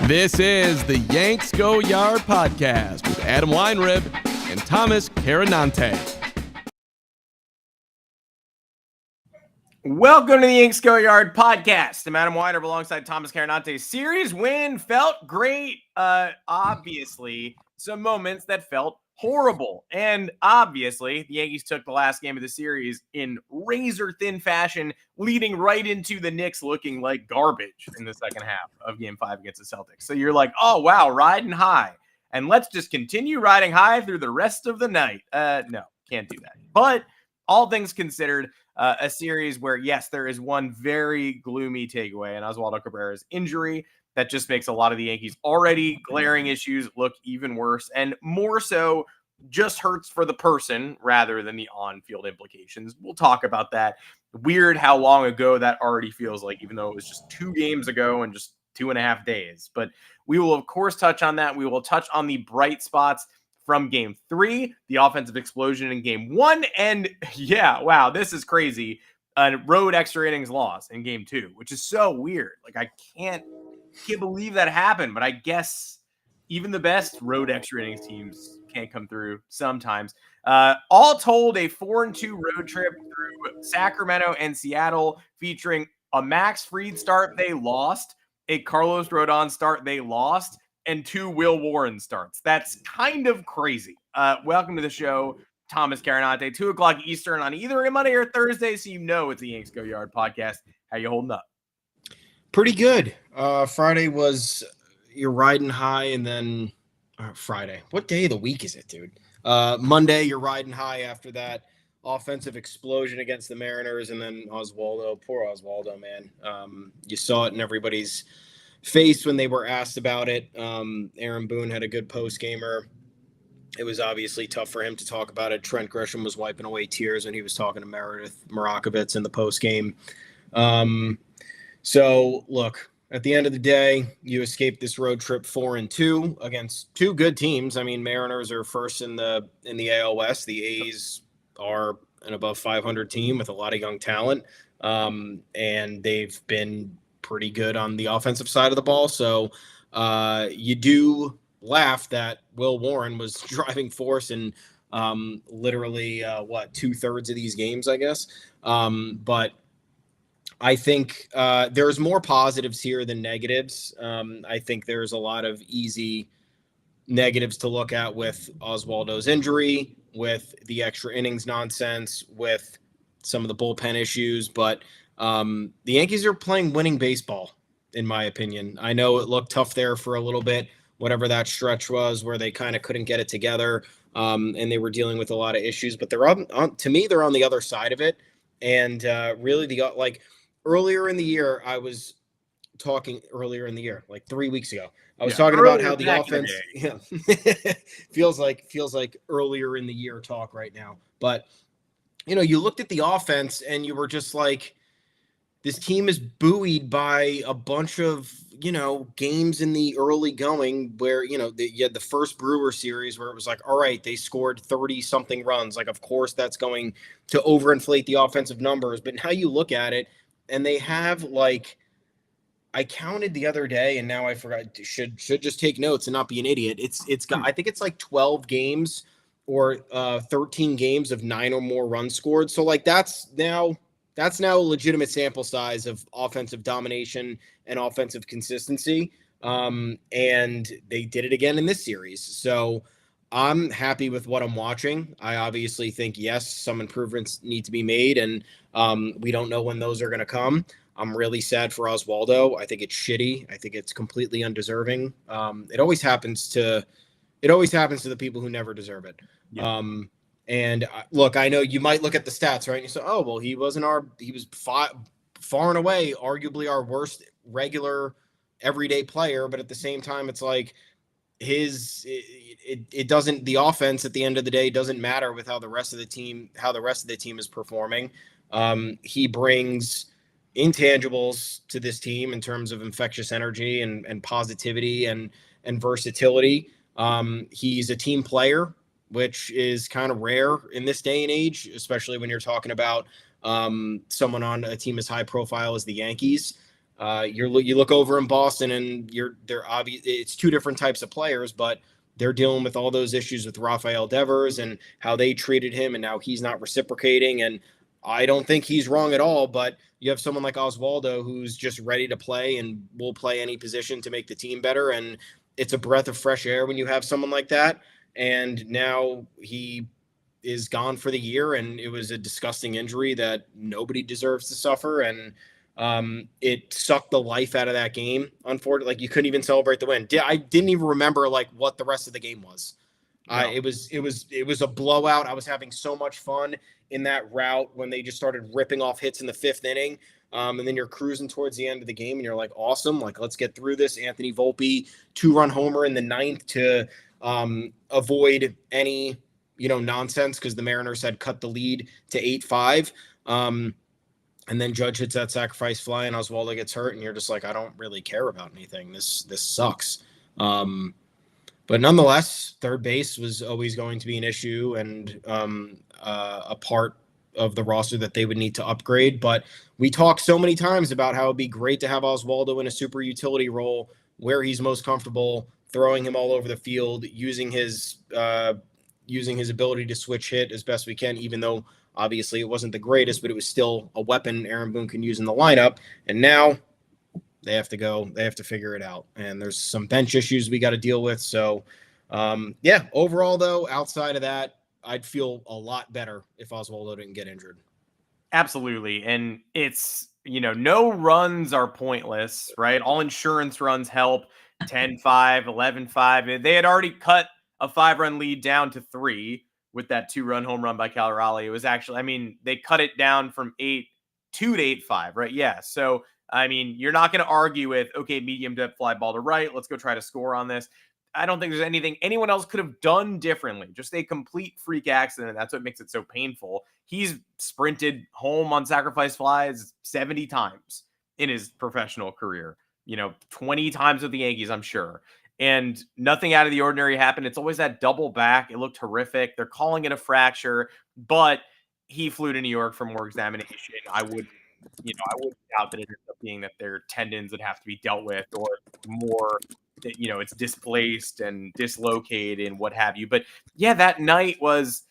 This is the Yanks Go Yard podcast with Adam Weinrib and Thomas Carannante. Welcome to the Yanks Go Yard podcast. I'm Adam Weinrib alongside Thomas Carannante. Series win felt great. Obviously, some moments that felt horrible. And obviously, the Yankees took the last game of the series in razor-thin fashion, leading right into the Knicks looking like garbage in the second half of Game 5 against the Celtics. So you're like, oh, wow, riding high. And let's just continue riding high through the rest of the night. No, can't do that. But all things considered, a series where, yes, there is one very gloomy takeaway in Oswaldo Cabrera's injury that just makes a lot of the Yankees' already glaring issues look even worse, and more so just hurts for the person rather than the on-field implications. We'll talk about that. Weird how long ago that already feels like, even though it was just 2 games ago and just 2.5 days. But we will, of course, touch on that. We will touch on the bright spots from Game 3, the offensive explosion in Game 1, and yeah, wow, this is crazy. A road extra innings loss in Game 2, which is so weird. Like, I can't believe that happened, but I guess even the best road extra innings teams can't come through sometimes. All told, a 4-2 road trip through Sacramento and Seattle, featuring a Max Fried start they lost, a Carlos Rodon start they lost, and 2 Will Warren starts. That's kind of crazy. Welcome to the show, Thomas Carannante, 2 o'clock Eastern on either a Monday or Thursday, so you know it's the Yanks Go Yard podcast. How you holding up? Pretty good. Friday was you're riding high, and then Friday. What day of the week is it, dude? Monday, you're riding high after that offensive explosion against the Mariners, and then Oswaldo, poor Oswaldo, man. You saw it in everybody's face when they were asked about it. Aaron Boone had a good post-gamer. It was obviously tough for him to talk about it. Trent Grisham was wiping away tears when he was talking to Meredith Marakovitz in the post-game. So, look, at the end of the day, you escaped this road trip 4-2 against 2 good teams. I mean, Mariners are first in the AL West. The A's are an above 500 team with a lot of young talent, and they've been pretty good on the offensive side of the ball. So you do laugh that Will Warren was driving force in literally 2/3 of these games, I guess. But I think there's more positives here than negatives. I think there's a lot of easy negatives to look at with Oswaldo's injury, with the extra innings nonsense, with some of the bullpen issues. But the Yankees are playing winning baseball, in my opinion. I know it looked tough there for a little bit, whatever that stretch was where they kind of couldn't get it together, and they were dealing with a lot of issues. But they're to me, they're on the other side of it. And really, earlier in the year, I was talking like 3 weeks ago. I was talking about how the offense feels like earlier in the year talk right now. But, you looked at the offense and you were just like, this team is buoyed by a bunch of, games in the early going where, you had the first Brewer series where it was like, all right, they scored 30-something runs. Like, of course, that's going to overinflate the offensive numbers. But now you look at it, and they have, I counted the other day, and now I forgot, should just take notes and not be an idiot. It's got, I think it's like 12 games or 13 games of 9 or more runs scored. So, that's now a legitimate sample size of offensive domination and offensive consistency. And they did it again in this series. So I'm happy with what I'm watching. I obviously think, yes, some improvements need to be made, and we don't know when those are going to come. I'm really sad for Oswaldo. I think it's shitty. I think it's completely undeserving. It always happens to the people who never deserve it. Yeah. And look, I know you might look at the stats, right? And you say, oh, well, he was far and away, arguably our worst regular everyday player. But at the same time, it's like it doesn't, the offense at the end of the day doesn't matter with how the rest of the team is performing. He brings intangibles to this team in terms of infectious energy and positivity and versatility. He's a team player, which is kind of rare in this day and age, especially when you're talking about someone on a team as high profile as the Yankees. You look over in Boston, and they're obvious. It's two different types of players, but they're dealing with all those issues with Rafael Devers and how they treated him, and now he's not reciprocating. And I don't think he's wrong at all. But you have someone like Oswaldo who's just ready to play and will play any position to make the team better. And it's a breath of fresh air when you have someone like that. And now he is gone for the year, and it was a disgusting injury that nobody deserves to suffer. And it sucked the life out of that game. Unfortunately, like you couldn't even celebrate the win. I didn't even remember like what the rest of the game was. No. It was a blowout. I was having so much fun in that route when they just started ripping off hits in the fifth inning. And then you're cruising towards the end of the game, and you're like, awesome, like let's get through this. Anthony Volpe 2-run homer in the ninth to avoid any nonsense because the Mariners had cut the lead to 8-5. And then Judge hits that sacrifice fly, and Oswaldo gets hurt, and you're just like, I don't really care about anything. This sucks. But nonetheless, third base was always going to be an issue and a part of the roster that they would need to upgrade. But we talked so many times about how it'd be great to have Oswaldo in a super utility role where he's most comfortable, throwing him all over the field, using his ability to switch hit as best we can, even though obviously it wasn't the greatest, but it was still a weapon Aaron Boone can use in the lineup. And now they have to figure it out. And there's some bench issues we got to deal with. So overall though, outside of that, I'd feel a lot better if Oswaldo didn't get injured. Absolutely. And it's, no runs are pointless, right? All insurance runs help. 10-5, 11-5. They had already cut a 5-run lead down to 3 with that 2-run home run by Cal Raleigh. It was actually, they cut it down from 8-2 to 8-5, right? Yeah. So, you're not going to argue with, okay, medium depth fly ball to right. Let's go try to score on this. I don't think there's anything anyone else could have done differently. Just a complete freak accident. That's what makes it so painful. He's sprinted home on sacrifice flies 70 times in his professional career, 20 times with the Yankees, I'm sure. And nothing out of the ordinary happened. It's always that double back. It looked horrific. They're calling it a fracture, but he flew to New York for more examination. I would doubt that it ends up being that their tendons would have to be dealt with or more, it's displaced and dislocated and what have you. But yeah, that night was,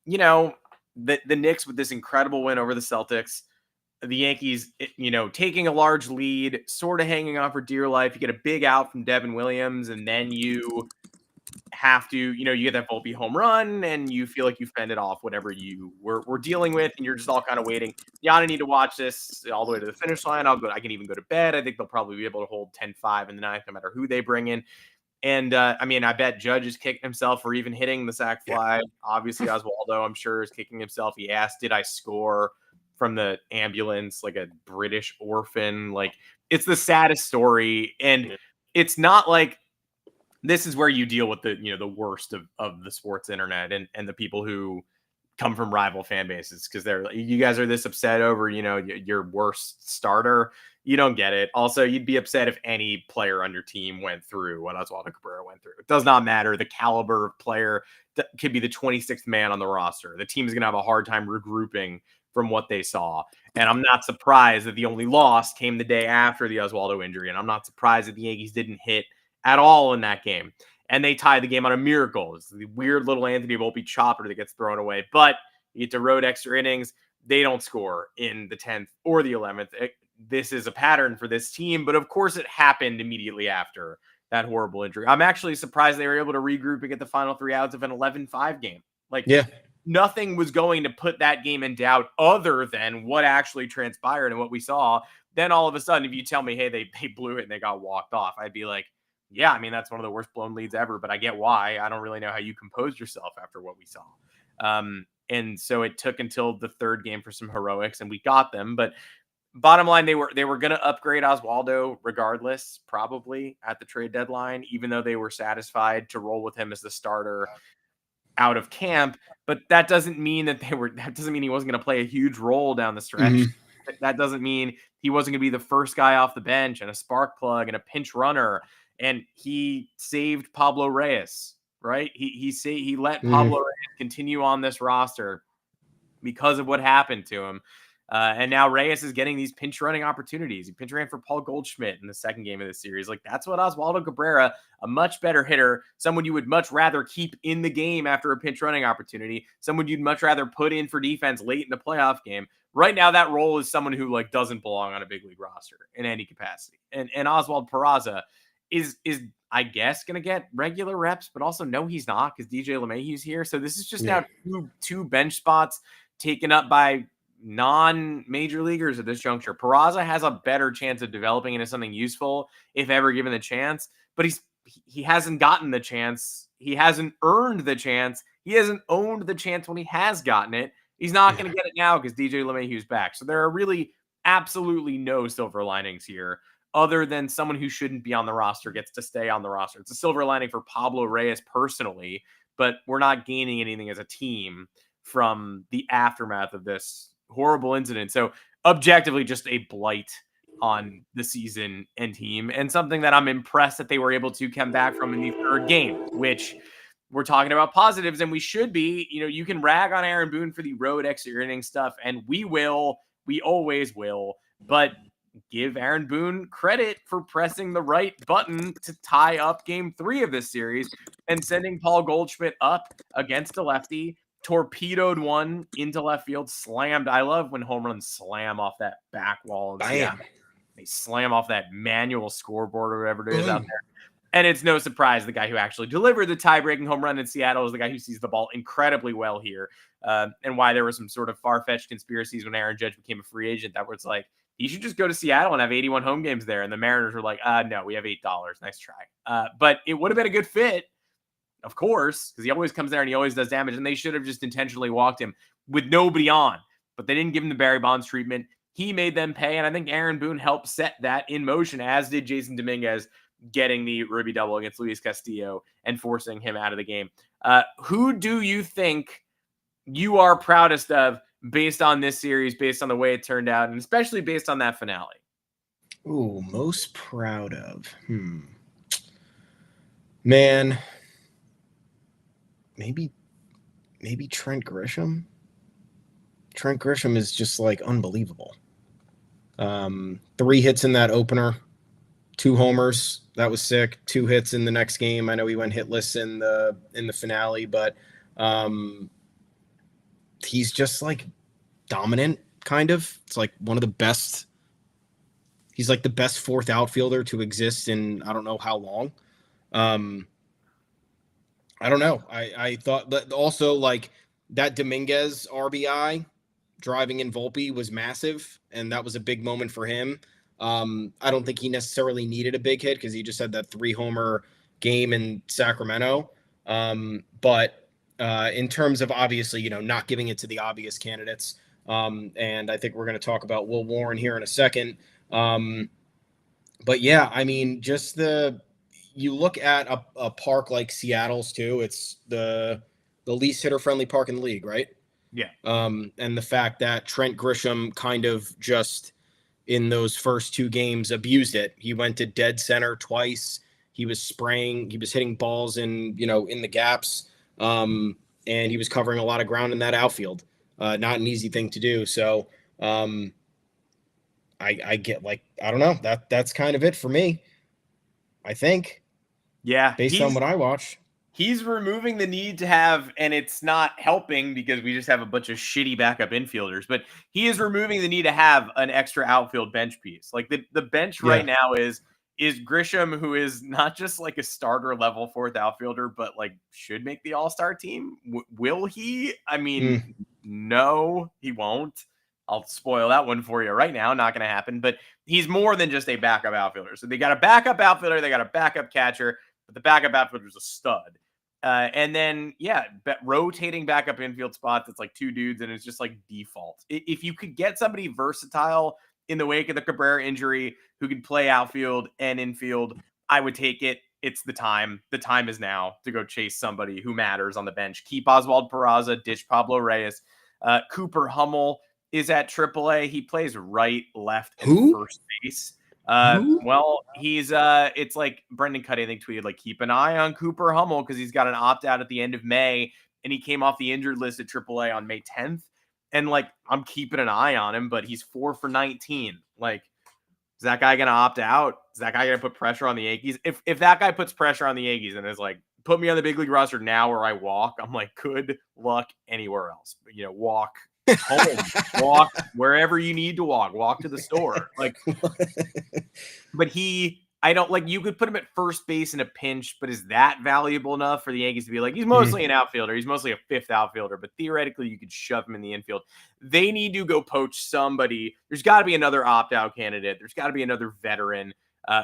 the Knicks with this incredible win over the Celtics. The Yankees, taking a large lead, sort of hanging on for dear life. You get a big out from Devin Williams, and then you have to, you get that Volpe home run, and you feel like you fended off whatever you were dealing with, and you're just all kind of waiting. I need to watch this all the way to the finish line. I can even go to bed. I think they'll probably be able to hold 10-5 in the ninth, no matter who they bring in. And I bet Judge is kicking himself for even hitting the sac fly. Yeah. Obviously, Oswaldo, I'm sure, is kicking himself. He asked, "Did I score?" from the ambulance, like a British orphan. Like, it's the saddest story. And it's not like this is where you deal with the worst of the sports internet and the people who come from rival fan bases, because you guys are this upset over, your worst starter. You don't get it. Also, you'd be upset if any player on your team went through what Oswaldo Cabrera went through. It does not matter. The caliber of player could be the 26th man on the roster. The team is going to have a hard time regrouping from what they saw. And I'm not surprised that the only loss came the day after the Oswaldo injury. And I'm not surprised that the Yankees didn't hit at all in that game. And they tied the game on a miracle. It's the weird little Anthony Volpe chopper that gets thrown away. But you get to road extra innings. They don't score in the 10th or the 11th. This is a pattern for this team. But of course, it happened immediately after that horrible injury. I'm actually surprised they were able to regroup and get the final 3 outs of an 11-5 game. Nothing was going to put that game in doubt other than what actually transpired and what we saw. Then all of a sudden, if you tell me, hey, they blew it and they got walked off, I'd be like, yeah, that's one of the worst blown leads ever, but I get why. I don't really know how you composed yourself after what we saw. And so it took until the third game for some heroics, and we got them. But bottom line, they were going to upgrade Oswaldo regardless, probably at the trade deadline, even though they were satisfied to roll with him as the starter out of camp. But that doesn't mean that doesn't mean he wasn't going to play a huge role down the stretch. Mm-hmm. That doesn't mean he wasn't going to be the first guy off the bench and a spark plug and a pinch runner. And he saved Pablo Reyes, right? He let Pablo Reyes continue on this roster because of what happened to him. And now Reyes is getting these pinch running opportunities. He pinch ran for Paul Goldschmidt in the second game of the series. Like, that's what Oswaldo Cabrera, a much better hitter, someone you would much rather keep in the game after a pinch running opportunity, someone you'd much rather put in for defense late in the playoff game. Right now, that role is someone who like doesn't belong on a big league roster in any capacity. And Oswald Peraza is I guess going to get regular reps, but also no, he's not, because DJ LeMahieu's here. So this is just now two bench spots taken up by non-major leaguers at this juncture. Peraza has a better chance of developing into something useful if ever given the chance, but he hasn't gotten the chance. He hasn't earned the chance. He hasn't owned the chance when he has gotten it. He's not going to get it now because DJ LeMahieu's back. So there are really absolutely no silver linings here, other than someone who shouldn't be on the roster gets to stay on the roster. It's a silver lining for Pablo Reyes personally, but we're not gaining anything as a team from the aftermath of this horrible incident. So objectively, just a blight on the season and team, and something that I'm impressed that they were able to come back from in the third game, which we're talking about positives, and we should be. You know, you can rag on Aaron Boone for the road extra inning stuff, and we always will, but give Aaron Boone credit for pressing the right button to tie up game 3 of this series and sending Paul Goldschmidt up against a lefty, torpedoed one into left field, slammed. I love when home runs slam off that back wall. Bam. They slam off that manual scoreboard or whatever it is out there. And it's no surprise the guy who actually delivered the tie-breaking home run in Seattle is the guy who sees the ball incredibly well here. And why there were some sort of far-fetched conspiracies when Aaron Judge became a free agent that was like, he should just go to Seattle and have 81 home games there. And the Mariners were like, no, we have $8. Nice try. But it would have been a good fit, of course, because he always comes there and he always does damage. And they should have just intentionally walked him with nobody on. But they didn't give him the Barry Bonds treatment. He made them pay. And I think Aaron Boone helped set that in motion, as did Jason Dominguez, getting the Ruby double against Luis Castillo and forcing him out of the game. Who do you think you are proudest of based on this series, based on the way it turned out, and especially based on that finale? Ooh, most proud of. Man, maybe Trent Grisham. Trent Grisham is just like unbelievable. 3 hits in that opener, 2 homers. That was sick. 2 hits in the next game. I know he went hitless in the finale, but he's just like dominant, kind of. It's like one of the best. He's like the best 4th outfielder to exist in I don't know how long. I don't know. I thought, but also like that Dominguez RBI driving in Volpe was massive, and that was a big moment for him. I don't think he necessarily needed a big hit because he just had that 3-homer game in Sacramento. But in terms of obviously, not giving it to the obvious candidates, and I think we're going to talk about Will Warren here in a second. But yeah, I mean, just you look at a park like Seattle's too. It's the least hitter-friendly park in the league, right? Yeah. And the fact that Trent Grisham kind of just in those first 2 games abused it. He went to dead center twice. He was spraying. He was hitting balls in the gaps. And he was covering a lot of ground in that outfield. Not an easy thing to do. So I get like, I don't know. That's kind of it for me, I think. Yeah. Based on what I watch. He's removing the need to have, and it's not helping because we just have a bunch of shitty backup infielders, but he is removing the need to have an extra outfield bench piece. Like the bench right now is Grisham, who is not just like a starter level 4th outfielder, but like should make the all-star team. Will he? I mean, no, he won't. I'll spoil that one for you right now. Not going to happen, but he's more than just a backup outfielder. So they got a backup outfielder, they got a backup catcher, but the backup outfielder is a stud. And then, rotating backup infield spots, it's like 2 dudes, and it's just like default. If you could get somebody versatile in the wake of the Cabrera injury who could play outfield and infield, I would take it. It's the time. The time is now to go chase somebody who matters on the bench. Keep Oswald Peraza, ditch Pablo Reyes. Cooper Hummel is at AAA. He plays right, left, and first base. Well, he's it's like Brendan Cuddy, I think, tweeted like, keep an eye on Cooper Hummel because he's got an opt-out at the end of May, and he came off the injured list at AAA on May 10th. And like, I'm keeping an eye on him, but he's 4 for 19. Like, is that guy going to opt out? Is that guy going to put pressure on the Yankees? If that guy puts pressure on the Yankees and is like, put me on the big league roster now or I walk, I'm like, good luck anywhere else. You know, walk home, walk wherever you need to walk to the store. Like, but I don't like, you could put him at first base in a pinch, but is that valuable enough for the Yankees to be like, he's mostly an outfielder. He's mostly a fifth outfielder, but theoretically you could shove him in the infield. They need to go poach somebody. There's got to be another opt-out candidate. There's got to be another veteran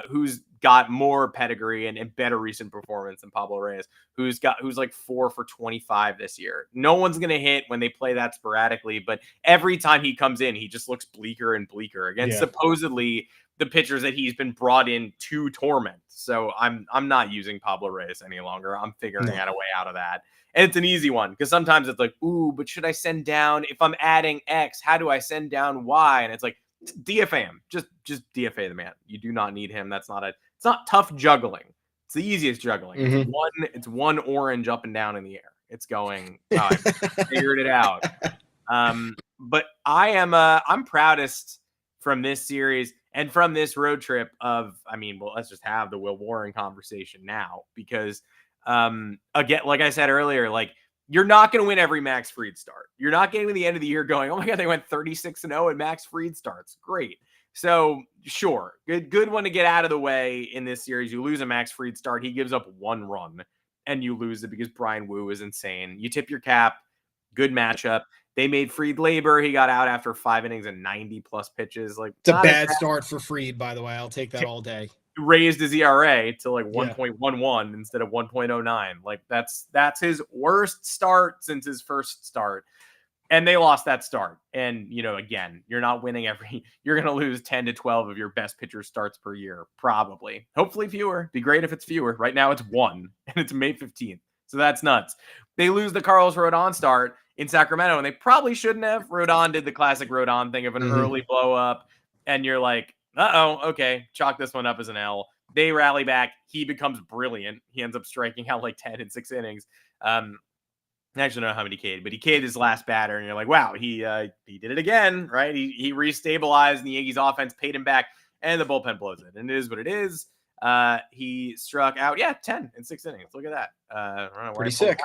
who's got more pedigree and better recent performance than Pablo Reyes, who's like 4 for 25 this year. No one's going to hit when they play that sporadically, but every time he comes in, he just looks bleaker and bleaker against supposedly the pitchers that he's been brought in to torment. So I'm not using Pablo Reyes any longer. I'm figuring out a way out of that. And it's an easy one because sometimes it's like, ooh, but should I send down, if I'm adding X, how do I send down Y? And it's like, DFA him. Just DFA the man. You do not need him. It's not tough juggling. It's the easiest juggling. It's one orange up and down in the air. It's going, I figured it out. But I'm proudest from this series and from this road trip let's just have the Will Warren conversation now because again, like I said earlier, like, you're not going to win every Max Fried start. You're not getting to the end of the year going, oh my God, they went 36-0 and Max Fried starts. Great. So sure, good one to get out of the way in this series. You lose a Max Fried start. He gives up 1 run and you lose it because Brian Wu is insane. You tip your cap. Good matchup. They made Fried labor. He got out after 5 innings and 90 plus pitches. Like, it's a bad start for Fried, by the way. I'll take that all day. Raised his ERA to like 1.11 instead of 1.09. Like that's his worst start since his first start. And they lost that start. And, you know, again, you're not winning you're going to lose 10 to 12 of your best pitcher starts per year. Probably. Hopefully fewer. Be great if it's fewer. Right now it's 1 and it's May 15th. So that's nuts. They lose the Carlos Rodon start in Sacramento and they probably shouldn't have. Rodon did the classic Rodon thing of an early blow up. And you're like, okay, chalk this one up as an L. They rally back. He becomes brilliant. He ends up striking out like 10 in 6 innings. I actually don't know how many he K'd, but he K'd his last batter, and you're like, wow, he did it again, right? He restabilized, and the Yankees offense paid him back, and the bullpen blows it. And it is what it is. He struck out, 10 in 6 innings. Look at that. I don't know where pretty sick.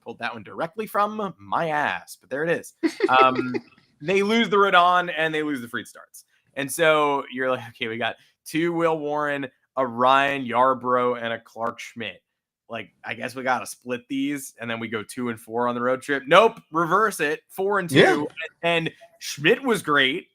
Pulled that one directly from my ass, but there it is. They lose the Rodon, and they lose the Fried starts. And so you're like, okay, we got 2 Will Warren, a Ryan Yarbrough, and a Clark Schmidt. Like, I guess we got to split these, and then we go 2 and 4 on the road trip. Nope, reverse it, 4 and 2. Yeah. And Schmidt was great,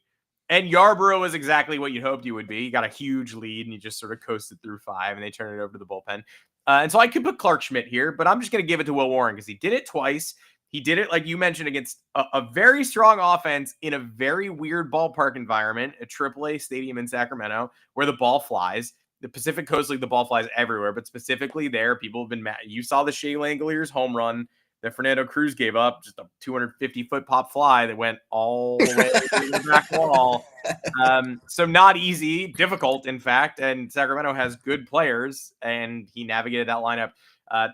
and Yarbrough was exactly what you hoped he would be. He got a huge lead, and he just sort of coasted through 5, and they turned it over to the bullpen. And so I could put Clark Schmidt here, but I'm just going to give it to Will Warren because he did it twice. He did it, like you mentioned, against a very strong offense in a very weird ballpark environment, a AAA stadium in Sacramento, where the ball flies. The Pacific Coast League, the ball flies everywhere, but specifically there, people have been mad. You saw the Shea Langoliers home run that Fernando Cruz gave up, just a 250-foot pop fly that went all the way to the back wall. So not easy, difficult, in fact, and Sacramento has good players, and he navigated that lineup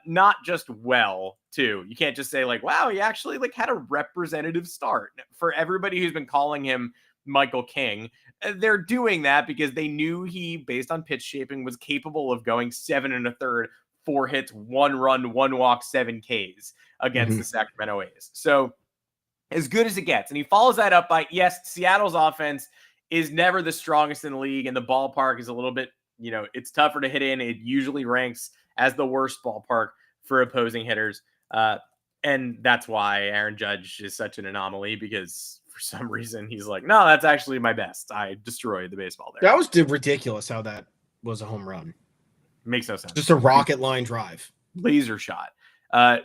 not just well, too. You can't just say, like, wow, he actually like had a representative start. For everybody who's been calling him Michael King, they're doing that because they knew he, based on pitch shaping, was capable of going 7 1/3, 4 hits, 1 run, 1 walk, 7 Ks against the Sacramento A's. So as good as it gets. And he follows that up by, yes, Seattle's offense is never the strongest in the league, and the ballpark is a little bit, it's tougher to hit in. It usually ranks as the worst ballpark for opposing hitters. And that's why Aaron Judge is such an anomaly, because for some reason he's like, no, that's actually my best. I destroyed the baseball there. That was ridiculous how that was a home run. Makes no sense. Just a rocket line drive. Laser shot.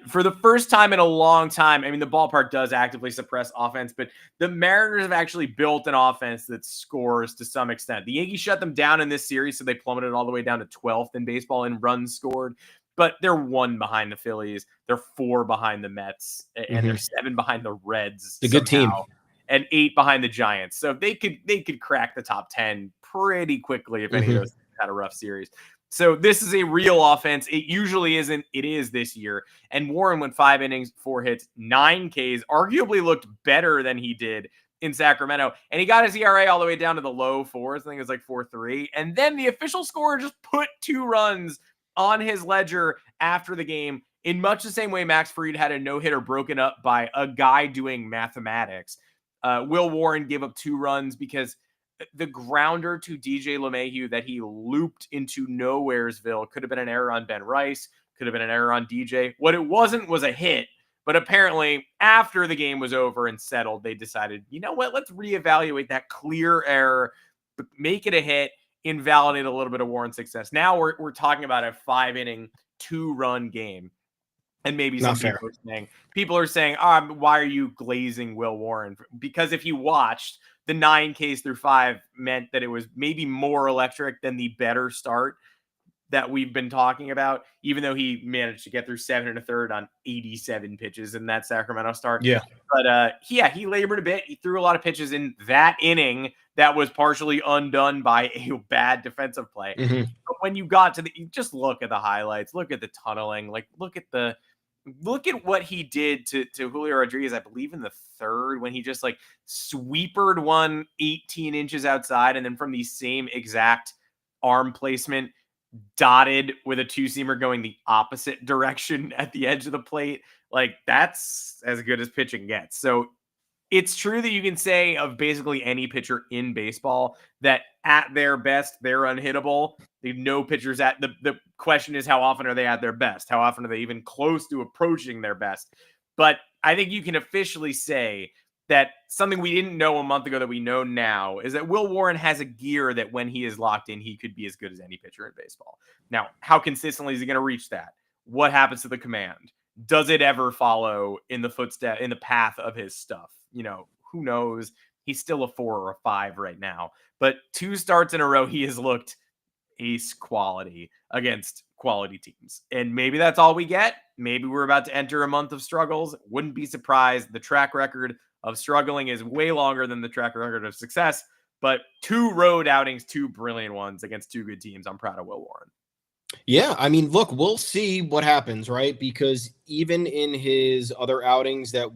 For the first time in a long time, I mean, the ballpark does actively suppress offense, but the Mariners have actually built an offense that scores to some extent. The Yankees shut them down in this series, so they plummeted all the way down to 12th in baseball in runs scored. But they're 1 behind the Phillies, they're 4 behind the Mets, and they're 7 behind the Reds. A good team. And 8 behind the Giants. So they could crack the top 10 pretty quickly if any of those had a rough series. So this is a real offense. It usually isn't. It is this year. And Warren went 5 innings, 4 hits, 9 Ks, arguably looked better than he did in Sacramento. And he got his ERA all the way down to the low fours. I think it was like 4.3. And then the official scorer just put 2 runs on his ledger after the game in much the same way Max Fried had a no-hitter broken up by a guy doing mathematics. Will Warren gave up 2 runs because the grounder to DJ LeMahieu that he looped into Nowheresville could have been an error on Ben Rice, could have been an error on DJ. What it wasn't was a hit, but apparently after the game was over and settled, they decided, you know what, let's reevaluate that clear error, make it a hit, invalidate a little bit of Warren's success. Now we're talking about a 5-inning, 2-run game. And maybe some people are saying, why are you glazing Will Warren? Because if you watched, the 9 Ks through 5 meant that it was maybe more electric than the better start that we've been talking about, even though he managed to get through 7 1/3 on 87 pitches in that Sacramento start. Yeah. But he labored a bit. He threw a lot of pitches in that inning that was partially undone by a bad defensive play. Mm-hmm. But when you got to just look at the highlights, look at the tunneling, look at what he did to Julio Rodriguez, I believe in the 3rd, when he just sweepered one 18 inches outside, and then from the same exact arm placement, dotted with a 2-seamer going the opposite direction at the edge of the plate. That's as good as pitching gets. So it's true that you can say of basically any pitcher in baseball that at their best, they're unhittable. No pitchers at the question is, how often are they at their best? How often are they even close to approaching their best? But I think you can officially say that something we didn't know a month ago that we know now is that Will Warren has a gear that when he is locked in, he could be as good as any pitcher in baseball. Now, how consistently is he going to reach that? What happens to the command? Does it ever follow in the path of his stuff? Who knows? He's still a 4 or a 5 right now, but 2 starts in a row, he has looked ace quality against quality teams. And maybe that's all we get. Maybe we're about to enter a month of struggles. Wouldn't be surprised. The track record of struggling is way longer than the track record of success, but 2 road outings, 2 brilliant ones against 2 good teams. I'm proud of Will Warren. Yeah, I mean, look, we'll see what happens, right? Because even in his other outings that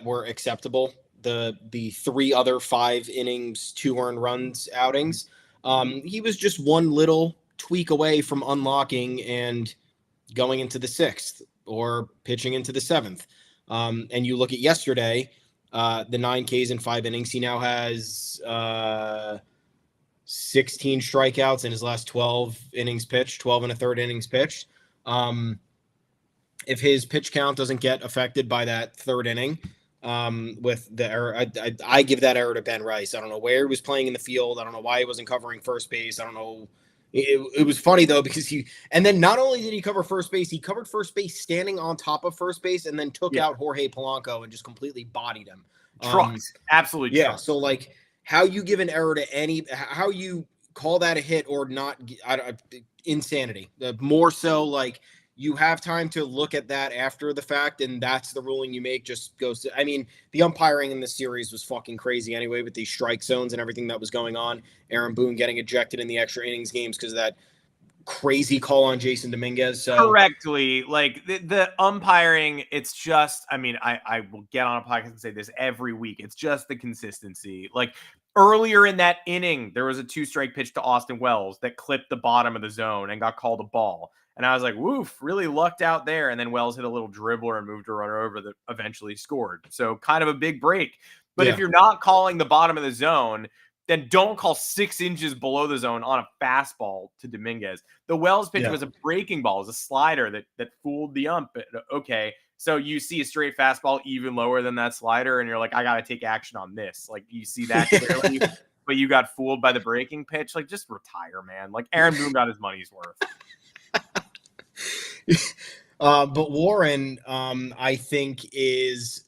were acceptable, the 3 other 5 innings, 2 earned runs outings, he was just one little tweak away from unlocking and going into the 6th or pitching into the 7th. And you look at yesterday, the 9 Ks in 5 innings, he now has 16 strikeouts in his last 12 innings pitched, 12 1/3 innings pitched. If his pitch count doesn't get affected by that 3rd inning, with the error, I give that error to Ben Rice. I don't know where he was playing in the field. I don't know why he wasn't covering first base. I don't know. It was funny though, because and then not only did he cover first base, he covered first base standing on top of first base and then took out Jorge Polanco and just completely bodied him. Trucks, absolutely. Yeah. Trucks. So how you give an error to how you call that a hit or not, insanity. More so you have time to look at that after the fact, and that's the ruling you make. Just goes to, I mean, the umpiring in this series was fucking crazy anyway, with these strike zones and everything that was going on. Aaron Boone getting ejected in the extra innings games because of that crazy call on Jason Dominguez. So correctly, the umpiring, it's just, I mean, I will get on a podcast and say this every week. It's just the consistency. Earlier in that inning, there was a 2-strike pitch to Austin Wells that clipped the bottom of the zone and got called a ball. And I was like, woof, really lucked out there. And then Wells hit a little dribbler and moved a runner over that eventually scored. So kind of a big break. But if you're not calling the bottom of the zone, then don't call 6 inches below the zone on a fastball to Dominguez. The Wells pitch was a breaking ball, it was a slider that fooled the ump. Okay, so you see a straight fastball even lower than that slider, and you're like, I got to take action on this. You see that clearly, but you got fooled by the breaking pitch. Just retire, man. Aaron Boone got his money's worth. But Warren, I think is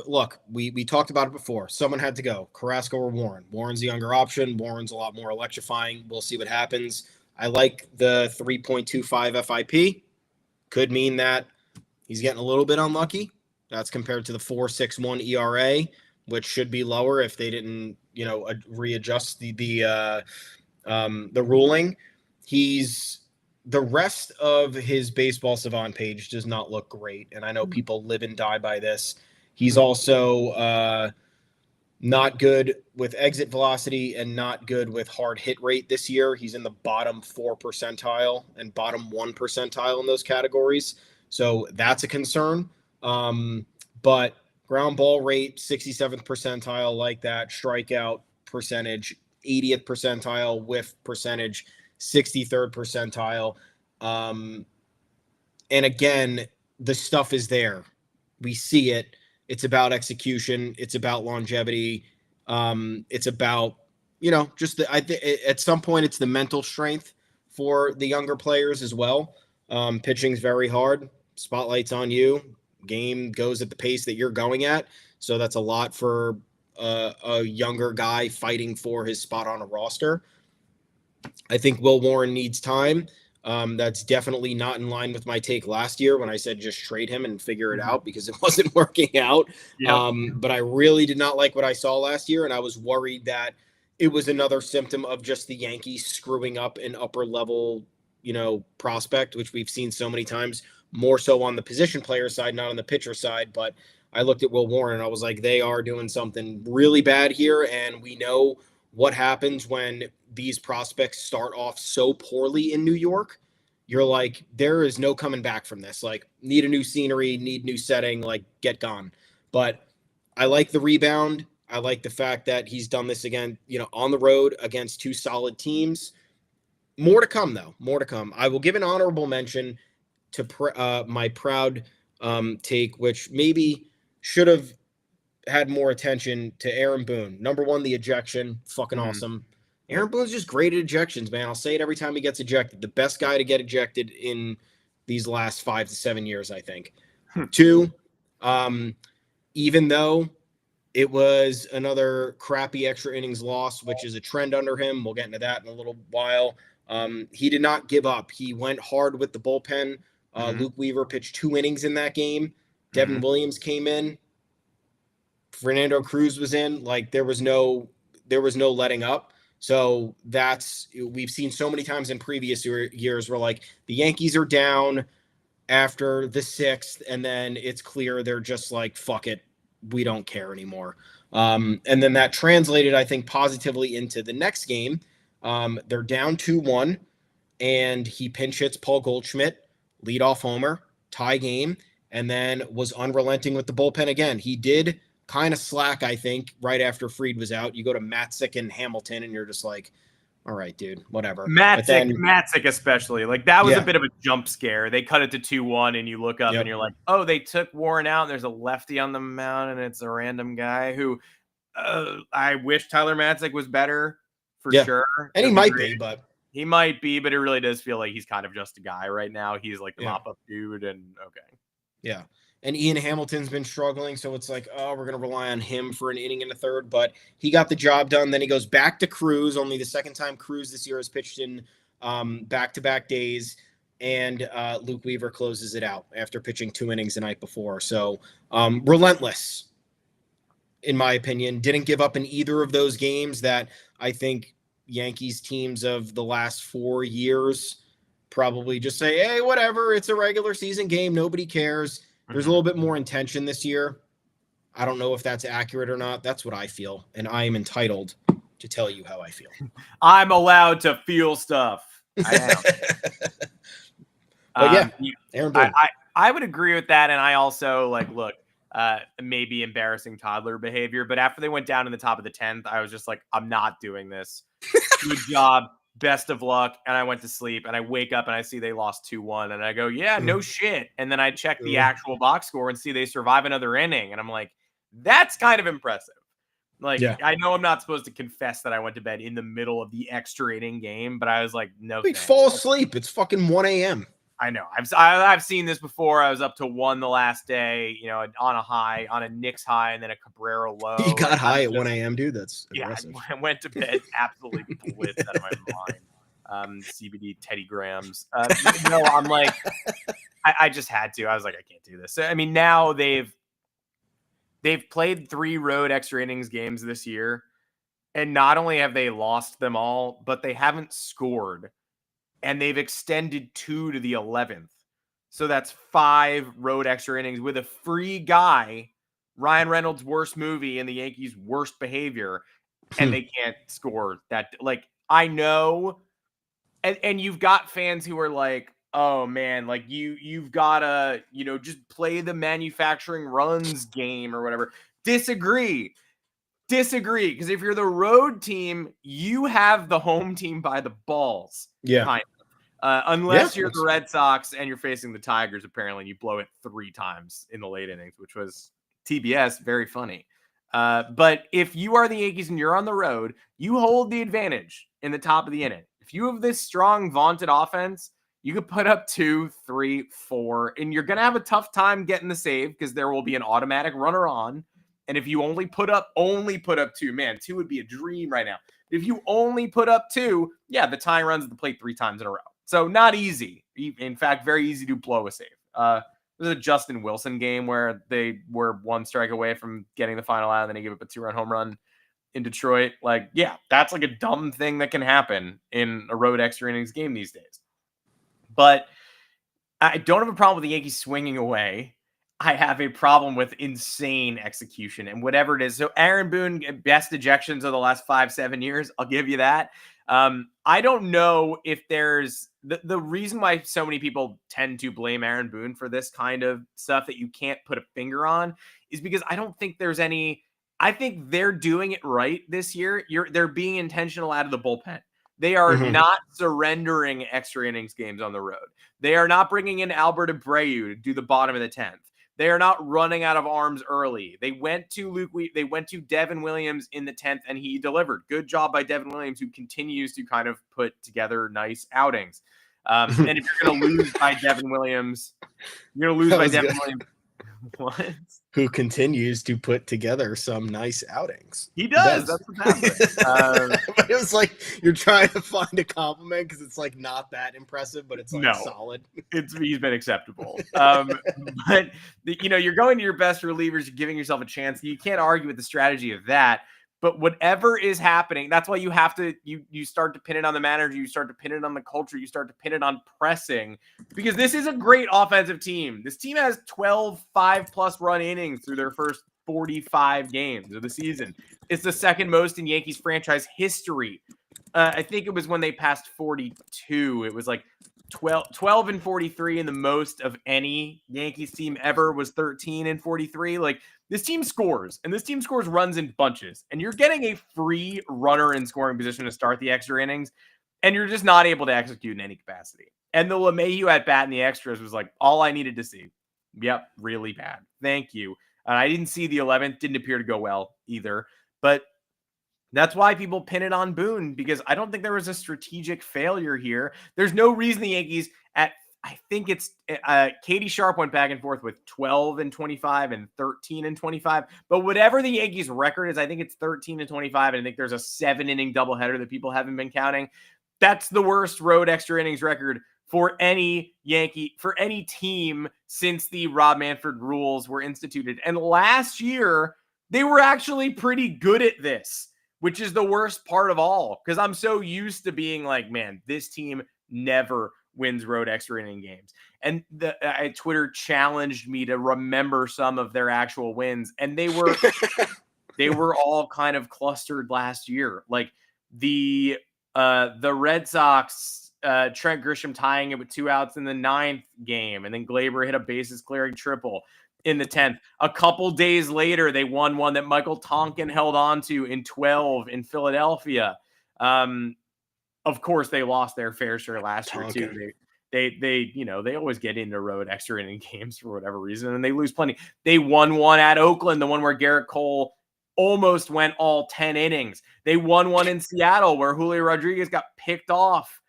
look, we talked about it before. Someone had to go, Carrasco or Warren. Warren's the younger option. Warren's a lot more electrifying. We'll see what happens. I like the 3.25 FIP. Could mean that he's getting a little bit unlucky. That's compared to the 4.61 ERA, which should be lower if they didn't, readjust the ruling. the rest of his Baseball Savant page does not look great. And I know people live and die by this. He's also not good with exit velocity and not good with hard hit rate this year. He's in the bottom 4 percentile and bottom 1 percentile in those categories. So that's a concern. But ground ball rate, 67th percentile, like that. Strikeout percentage, 80th percentile. Whiff percentage, 63rd percentile. And again, the stuff is there. We see it. It's about execution. It's about longevity. It's about, just at some point it's the mental strength for the younger players as well. Pitching's very hard. Spotlight's on you. Game goes at the pace that you're going at. So that's a lot for a younger guy fighting for his spot on a roster. I think Will Warren needs time. That's definitely not in line with my take last year when I said just trade him and figure it out because it wasn't working out. Yep. But I really did not like what I saw last year, and I was worried that it was another symptom of just the Yankees screwing up an upper level, prospect, which we've seen so many times, more so on the position player side, not on the pitcher side. But I looked at Will Warren and I was like, they are doing something really bad here, and we know what happens when these prospects start off so poorly in New York. You're like, there is no coming back from this. Like, need a new scenery, need new setting, like, get gone. But I like the rebound. I like the fact that he's done this again, on the road against 2 solid teams. More to come, though. More to come. I will give an honorable mention to my proud take, which maybe should have had more attention, to Aaron Boone. Number 1, the ejection. Fucking awesome. Aaron Boone's just great at ejections, man. I'll say it every time he gets ejected. The best guy to get ejected in these last 5 to 7 years, I think. 2, even though it was another crappy extra innings loss, which is a trend under him, we'll get into that in a little while. He did not give up. He went hard with the bullpen. Luke Weaver pitched 2 innings in that game. Devin Williams came in. Fernando Cruz was in. Like, there was no letting up. So we've seen so many times in previous years where, like, the Yankees are down after the 6th, and then it's clear they're just like, fuck it, we don't care anymore. And then that translated, I think, positively into the next game. They're down 2-1, and he pinch hits Paul Goldschmidt, leadoff homer, tie game, and then was unrelenting with the bullpen again. He did kind of slack, I think, right after Fried was out. You go to Matzik and Hamilton, and you're just like, all right, dude, whatever. Matzik especially. Like, that was a bit of a jump scare. They cut it to 2-1, and you look up and you're like, oh, they took Warren out, and there's a lefty on the mound, and it's a random guy who I wish Tyler Matzik was better for sure. And he might be, but it really does feel like he's kind of just a guy right now. He's like the mop-up dude, and okay. Yeah. And Ian Hamilton's been struggling, so it's like, oh, we're going to rely on him for an inning and a third. But he got the job done. Then he goes back to Cruz, only the second time Cruz this year has pitched in back-to-back days. And Luke Weaver closes it out after pitching 2 innings the night before. So relentless, in my opinion. Didn't give up in either of those games that I think Yankees teams of the last 4 years probably just say, hey, whatever, it's a regular season game. Nobody cares. There's a little bit more intention this year. I don't know if that's accurate or not. That's what I feel, and I am entitled to tell you how I feel. I'm allowed to feel stuff. I am. But Aaron Boone. I would agree with that, and I also look, maybe embarrassing toddler behavior, but after they went down in the top of the 10th, I was just like, I'm not doing this. Good job. Best of luck. And I went to sleep, and I wake up and I see they lost 2-1, and I go, yeah, no shit. And then I check the actual box score and see they survive another inning. And I'm like, that's kind of impressive. I know I'm not supposed to confess that I went to bed in the middle of the extra inning game, but I was like, no, fall asleep. It's fucking 1 a.m. I know. I've seen this before. I was up to 1 the last day, on a high, on a Knicks high, and then a Cabrera low. You got high at 1 a.m., dude. That's impressive. I went to bed absolutely blitzed out of my mind. CBD Teddy Grahams. I'm like, I just had to. I was like, I can't do this. So, I mean, now they've played 3 road extra innings games this year, and not only have they lost them all, but they haven't scored and they've extended 2 to the 11th. So that's 5 road extra innings with a free guy, Ryan Reynolds' worst movie and the Yankees' worst behavior, and they can't score that. Like, I know, and you've got fans who are like, oh man, like you've gotta, just play the manufacturing runs game or whatever. Disagree. Because if you're the road team, you have the home team by the balls. Yeah. Kind of. Unless you're the Red Sox and you're facing the Tigers, apparently, and you blow it 3 times in the late innings, which was TBS, very funny. But if you are the Yankees and you're on the road, you hold the advantage in the top of the inning. If you have this strong, vaunted offense, you could put up 2, 3, 4, and you're going to have a tough time getting the save because there will be an automatic runner on. And if you only put up 2, man, 2 would be a dream right now. If you only put up 2, yeah, the tying runs at the plate 3 times in a row. So not easy. In fact, very easy to blow a save. It was a Justin Wilson game where they were 1 strike away from getting the final out, and then he gave up a 2-run home run in Detroit. Like, yeah, that's like a dumb thing that can happen in a road extra innings game these days. But I don't have a problem with the Yankees swinging away. I have a problem with insane execution and whatever it is. So Aaron Boone, best ejections of the last 5-7 years. I'll give you that. I don't know if there's the reason why so many people tend to blame Aaron Boone for this kind of stuff that you can't put a finger on is because I don't think there's any. I think they're doing it right this year. They're being intentional out of the bullpen. They are not surrendering extra innings games on the road. They are not bringing in Albert Abreu to do the bottom of the 10th. They are not running out of arms early. They went to Devin Williams in the 10th, and he delivered. Good job by Devin Williams, who continues to kind of put together nice outings. And if you're going to lose by Devin Williams, you're going to lose by Devin Williams. What? Who continues to put together some nice outings. He does. That's what's happening. But it was like you're trying to find a compliment because it's like not that impressive, but it's like solid. He's been acceptable. But you're going to your best relievers, you're giving yourself a chance. You can't argue with the strategy of that. But whatever is happening, that's why you have to you start to pin it on the manager, you start to pin it on the culture, you start to pin it on pressing, because this is a great offensive team. This team has 12 5+ run innings through their first 45 games of the season. It's the second most in Yankees franchise history. I think it was when they passed 42. It was like 12 and 43, and the most of any Yankees team ever was 13 and 43. Like, this team scores, and this team scores runs in bunches, and you're getting a free runner in scoring position to start the extra innings, and you're just not able to execute in any capacity. And the LeMahieu at bat in the extras was like all I needed to see. Yep, really bad. Thank you. I didn't see the 11th. Didn't appear to go well either. But that's why people pin it on Boone, because I don't think there was a strategic failure here. There's no reason the Yankees I think it's Katie Sharp went back and forth with 12 and 25 and 13 and 25. But whatever the Yankees record is, I think it's 13 and 25. And I think there's a 7-inning doubleheader that people haven't been counting. That's the worst road extra innings record for any team since the Rob Manfred rules were instituted. And last year, they were actually pretty good at this, which is the worst part of all, because I'm so used to being like, man, this team never wins road extra inning games. And Twitter challenged me to remember some of their actual wins, and they were all kind of clustered last year. Like the Red Sox, Trent Grisham tying it with 2 outs in the 9th game, and then Glaber hit a bases clearing triple in the 10th. A couple days later, they won one that Michael Tonkin held on to in 12 in Philadelphia. Of course, they lost their fair share last year too. They always get into road extra inning games for whatever reason, and they lose plenty. They won one at Oakland, the one where Garrett Cole almost went all 10 innings. They won one in Seattle where Julio Rodriguez got picked off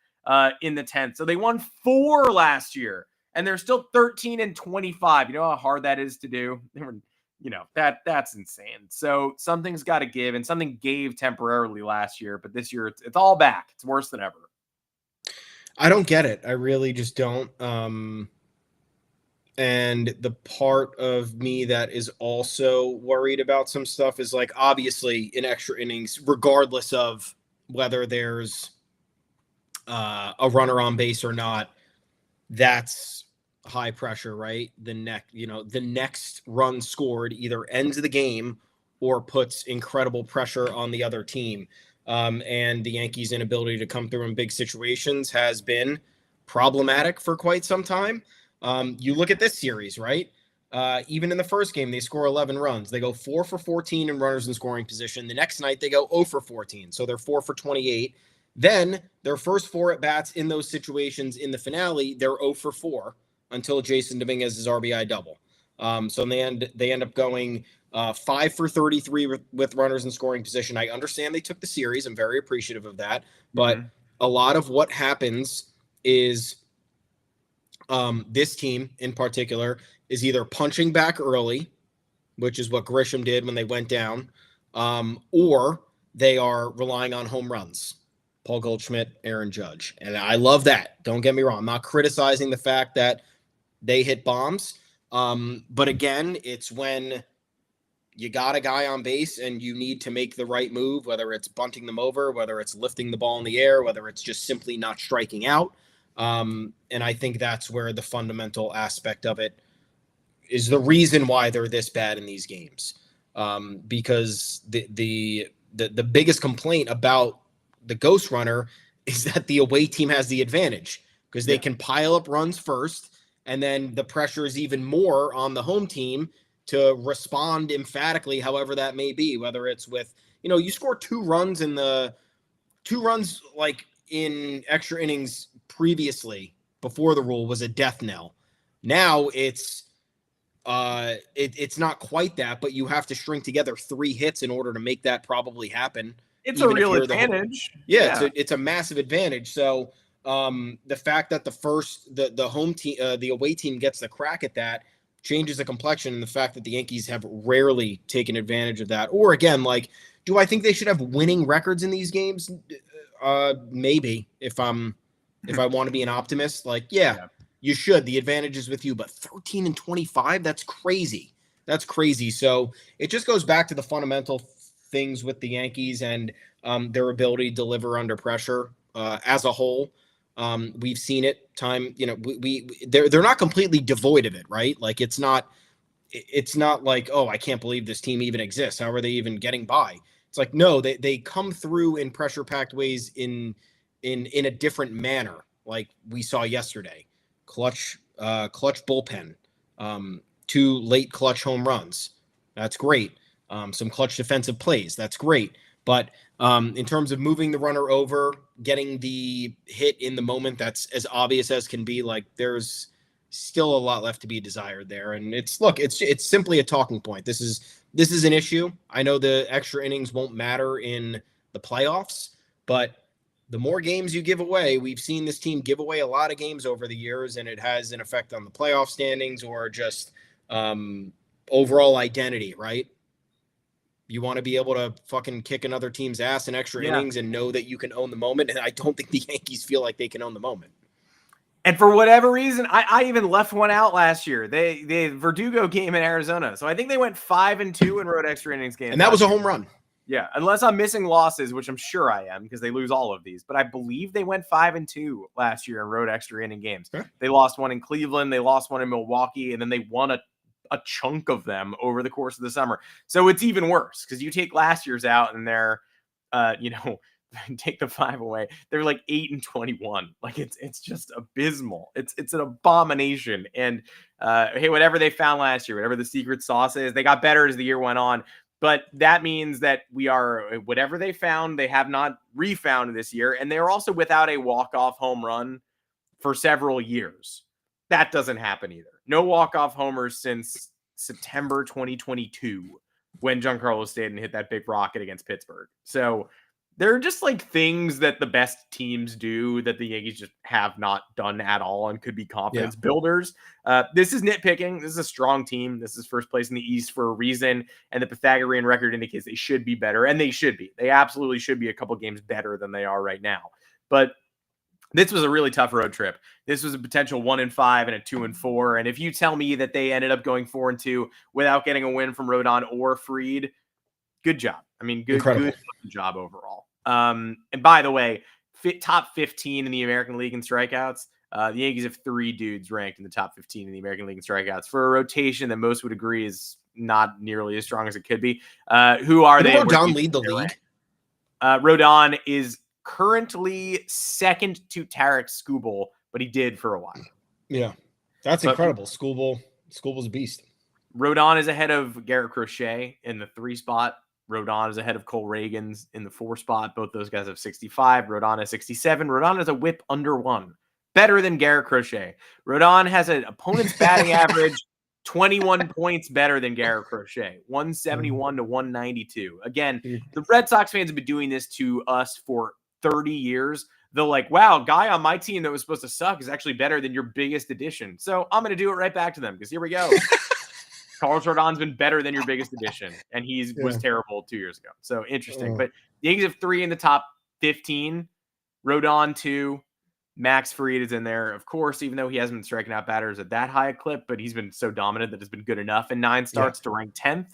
in the 10th. So they won 4 last year, and they're still 13 and 25. You know how hard that is to do? They were, that's insane. So something's got to give, and something gave temporarily last year, but this year it's all back. It's worse than ever. I don't get it. I really just don't. And the part of me that is also worried about some stuff is like, obviously in extra innings, regardless of whether there's a runner on base or not, that's high pressure, right? The next run scored either ends the game or puts incredible pressure on the other team. And the Yankees' inability to come through in big situations has been problematic for quite some time. You look at this series, right? Even in the first game, they score 11 runs. They go 4 for 14 in runners in scoring position. The next night, they go 0 for 14. So they're 4 for 28. Then their first 4 at-bats in those situations in the finale, they're 0 for 4 until Jason Dominguez's RBI double. So they end up going 5 for 33 with runners in scoring position. I understand they took the series. I'm very appreciative of that. But a lot of what happens is this team in particular is either punching back early, which is what Grisham did when they went down, or they are relying on home runs. Paul Goldschmidt, Aaron Judge. And I love that. Don't get me wrong. I'm not criticizing the fact that they hit bombs. But again, it's when you got a guy on base and you need to make the right move, whether it's bunting them over, whether it's lifting the ball in the air, whether it's just simply not striking out. And I think that's where the fundamental aspect of it is the reason why they're this bad in these games. Because the biggest complaint about the ghost runner is that the away team has the advantage because they can pile up runs first, and then the pressure is even more on the home team to respond emphatically, however that may be, whether it's with, you score 2 runs like in extra innings previously before the rule was a death knell. Now it's not quite that, but you have to string together 3 hits in order to make that probably happen. It's a real advantage. It's a massive advantage. So the fact that the home team, the away team gets the crack at that changes the complexion, and the fact that the Yankees have rarely taken advantage of that. Or again, like, do I think they should have winning records in these games? Maybe if I want to be an optimist, you should. The advantage is with you, but 13-25, that's crazy. That's crazy. So it just goes back to the fundamental things with the Yankees and their ability to deliver under pressure as a whole. We've seen it time, they're not completely devoid of it, right? Like it's not like, oh, I can't believe this team even exists. How are they even getting by? It's like, no, they come through in pressure packed ways in a different manner. Like we saw yesterday, clutch bullpen, 2 late clutch home runs. That's great. Some clutch defensive plays. That's great. But in terms of moving the runner over, getting the hit in the moment, that's as obvious as can be. Like there's still a lot left to be desired there. And it's simply a talking point. This is an issue. I know the extra innings won't matter in the playoffs, but the more games you give away, we've seen this team give away a lot of games over the years, and it has an effect on the playoff standings or just overall identity, right? You want to be able to fucking kick another team's ass in extra innings and know that you can own the moment. And I don't think the Yankees feel like they can own the moment. And for whatever reason, I even left one out last year. The Verdugo game in Arizona. So I think they went 5-2 in road extra innings games. And that was a home run. Yeah, unless I'm missing losses, which I'm sure I am because they lose all of these. But I believe they went 5-2 last year in road extra inning games. Sure. They lost one in Cleveland. They lost one in Milwaukee. And then they won a chunk of them over the course of the summer. So it's even worse because you take last year's out and they're, take the 5 away. They're like 8-21. Like it's just abysmal. It's an abomination. And hey, whatever they found last year, whatever the secret sauce is, they got better as the year went on. But that means that whatever they found, they have not refound this year. And they're also without a walk-off home run for several years. That doesn't happen either. No walk-off homers since September 2022 when Giancarlo Stanton hit that big rocket against Pittsburgh. So there are just like things that the best teams do that the Yankees just have not done at all and could be confidence builders. This is nitpicking. This is a strong team. This is first place in the East for a reason. And the Pythagorean record indicates they should be better. And they should be. They absolutely should be a couple games better than they are right now. But this was a really tough road trip. This was a potential 1-5 and a 2-4. And if you tell me that they ended up going 4-2 without getting a win from Rodon or Fried, good job. I mean, good job overall. And by the way, top 15 in the American League in strikeouts. The Yankees have 3 dudes ranked in the top 15 in the American League in strikeouts for a rotation that most would agree is not nearly as strong as it could be. Who are they? Rodon lead the league? Rodon is currently second to Tarek Skubal, but he did for a while. Yeah, that's incredible. Skubal's a beast. Rodon is ahead of Garrett Crochet in the 3 spot. Rodon is ahead of Cole Reagans in the 4 spot. Both those guys have 65. Rodon has 67. Rodon has a whip under 1. Better than Garrett Crochet. Rodon has an opponent's batting average 21 points better than Garrett Crochet. 171 to 192. Again, the Red Sox fans have been doing this to us for 30 years. They're like, wow, guy on my team that was supposed to suck is actually better than your biggest addition. So I'm going to do it right back to them because here we go. Carlos Rodon's been better than your biggest addition, and he was terrible 2 years ago. So interesting. But the Yankees have 3 in the top 15. Rodon 2. Max Fried is in there, of course, even though he hasn't been striking out batters at that high a clip, but he's been so dominant that it's been good enough in 9 starts to rank 10th.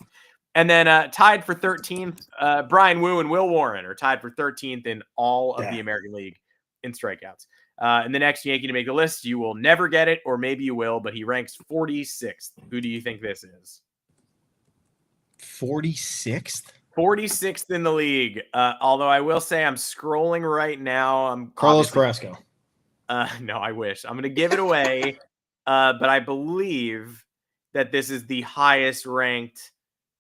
And then tied for 13th, Brian Wu and Will Warren are tied for 13th in all of the American League in strikeouts. And the next Yankee to make the list, you will never get it, or maybe you will, but he ranks 46th. Who do you think this is? 46th? 46th in the league. Although I will say I'm scrolling right now. I'm Carlos Carrasco. No, I wish. I'm going to give it away. But I believe that this is the highest ranked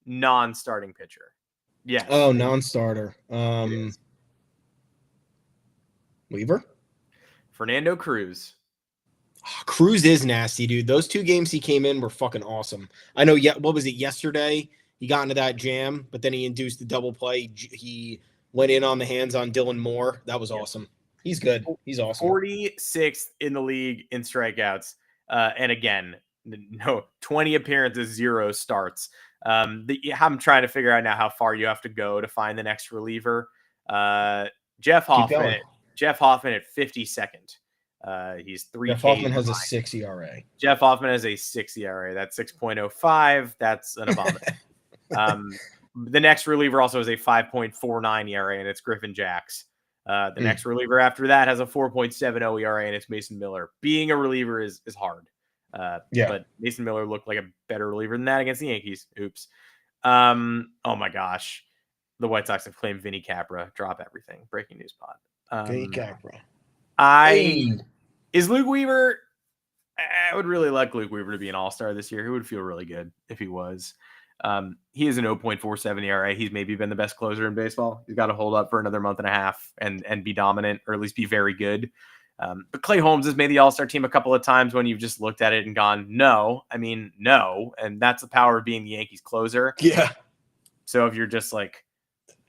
non-starting pitcher. Yes. Oh, non-starter. Weaver? Fernando Cruz. Oh, Cruz is nasty, dude. Those 2 games he came in were fucking awesome. I know, what was it, yesterday? He got into that jam, but then he induced the double play. He went in on the hands on Dylan Moore. That was awesome. He's good. He's awesome. 46th in the league in strikeouts. And again, 20 appearances, 0 starts. I'm trying to figure out now how far you have to go to find the next reliever. Jeff Hoffman at 52nd. He's 3. Jeff Hoffman has a 6 ERA. Jeff Hoffman has a 6 ERA. That's 6.05. That's an abomination. The next reliever also has a 5.49 ERA, and it's Griffin Jacks. The next reliever after that has a 4.70 ERA, and it's Mason Miller. Being a reliever is hard. But Mason Miller looked like a better reliever than that against the Yankees. Oops. Oh my gosh. The White Sox have claimed Vinny Capra. Drop everything. Breaking news pod. Vinny Capra. Is Luke Weaver? I would really like Luke Weaver to be an all-star this year. He would feel really good if he was. He is an 0.47 ERA. He's maybe been the best closer in baseball. He's got to hold up for another month and a half and be dominant, or at least be very good. But Clay Holmes has made the all-star team a couple of times when you've just looked at it and gone, no. And that's the power of being the Yankees closer. Yeah. So if you're just like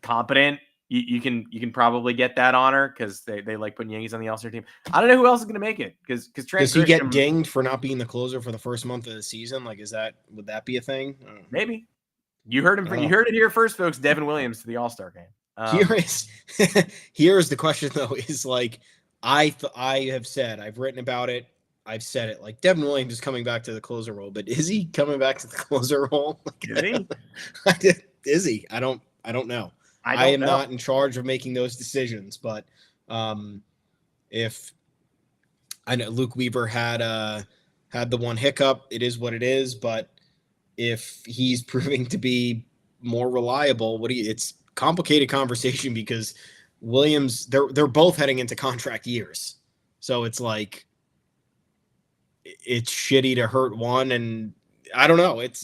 competent, you can probably get that honor because they like putting Yankees on the all-star team. I don't know who else is going to make it because does he get dinged for not being the closer for the first month of the season? Like, would that be a thing? Maybe. You heard him. You heard it here first, folks. Devin Williams to the all-star game. Here's the question though: is like I have said, I've written about it. I've said it. Like Devin Williams is coming back to the closer role, but is he coming back to the closer role? Is he? Is he? I don't know. I am not in charge of making those decisions, but if I know Luke Weaver had the one hiccup, it is what it is. But if he's proving to be more reliable, it's a complicated conversation because Williams, they're both heading into contract years, so it's like it's shitty to hurt one, and I don't know. It's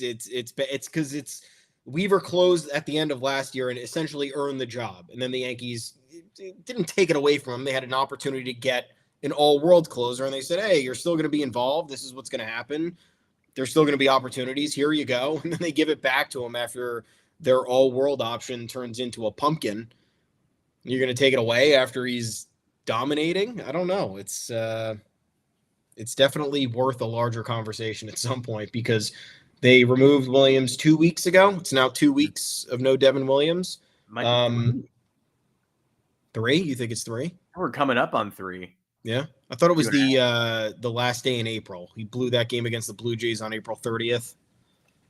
because it's. Weaver closed at the end of last year and essentially earned the job. And then the Yankees didn't take it away from him. They had an opportunity to get an all-world closer, and they said, hey, you're still going to be involved. This is what's going to happen. There's still going to be opportunities. Here you go. And then they give it back to him after their all-world option turns into a pumpkin. You're going to take it away after he's dominating? I don't know. It's definitely worth a larger conversation at some point because – they removed Williams 2 weeks ago. It's now 2 weeks of no Devin Williams. 3? You think it's 3? We're coming up on 3. Yeah. I thought it was the last day in April. He blew that game against the Blue Jays on April 30th.